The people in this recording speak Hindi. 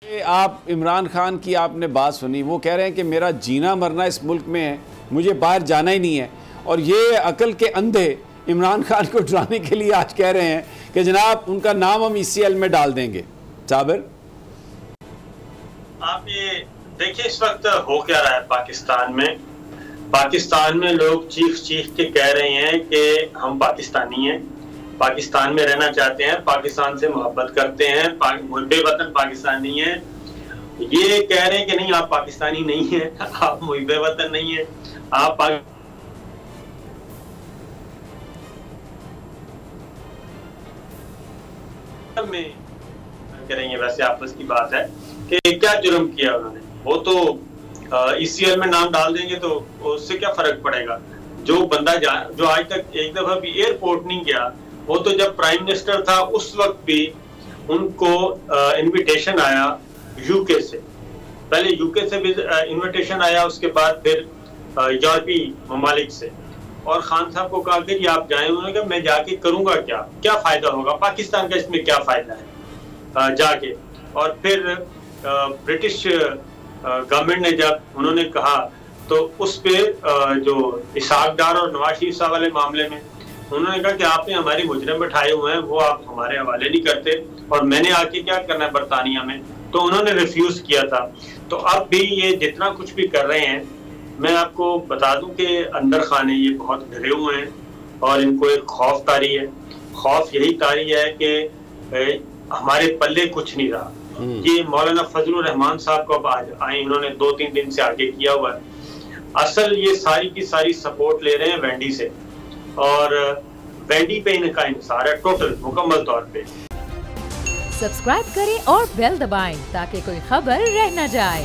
आप इमरान खान की आपने बात सुनी, वो कह रहे हैं कि मेरा जीना मरना इस मुल्क में है, मुझे बाहर जाना ही नहीं है। और ये अकल के अंधे इमरान खान को डराने के लिए आज कह रहे हैं कि जनाब उनका नाम हम ECL में डाल देंगे। साबिर, आप ये देखिए इस वक्त हो क्या रहा है पाकिस्तान में। पाकिस्तान में लोग चीख चीख के कह रहे हैं कि हम पाकिस्तानी हैं, पाकिस्तान में रहना चाहते हैं, पाकिस्तान से मोहब्बत करते हैं, मुहब्बे वतन पाकिस्तानी हैं। ये कह रहे हैं कि नहीं आप पाकिस्तानी नहीं हैं, आप मुहब्बे वतन नहीं हैं, आप में करेंगे। वैसे आपस की बात है कि क्या जुर्म किया उन्होंने, वो तो ECL में नाम डाल देंगे तो उससे क्या फर्क पड़ेगा। जो बंदा जो आज तक एक दफा भी एयरपोर्ट नहीं गया, वो तो जब प्राइम मिनिस्टर था उस वक्त भी उनको इनविटेशन आया यूके से, पहले यूके से भी इनविटेशन आया, उसके बाद फिर यूरोपीय ममालिक से। और खान साहब को कहा कि आप जाएं, उन्होंने कहा मैं जाके करूंगा क्या फायदा होगा, पाकिस्तान का इसमें क्या फायदा है जाके। और फिर ब्रिटिश गवर्नमेंट ने जब उन्होंने कहा तो उस पे जो इसहाक डार और नवाज शरीफ साहब वाले मामले में उन्होंने कहा कि आपने हमारे मुजरिम बैठाए हुए हैं, वो आप हमारे हवाले नहीं करते और मैंने आके क्या करना है बरतानिया में, तो उन्होंने रिफ्यूज किया था। तो अब भी ये जितना कुछ भी कर रहे हैं, मैं आपको बता दूं कि अंदर खाने ये बहुत डरे हुए हैं और इनको एक खौफ तारी है। खौफ यही तारी है कि हमारे पल्ले कुछ नहीं रहा। ये मौलाना फजलुर रहमान साहब को अब आज आए, इन्होंने 2-3 दिन से आगे किया हुआ है। असल ये सारी की सारी सपोर्ट ले रहे हैं वेंडी से, और वेंडी पे इनका इंसार है टोटल मुकम्मल तौर पे। सब्सक्राइब करें और बेल दबाएं ताकि कोई खबर रह न जाए।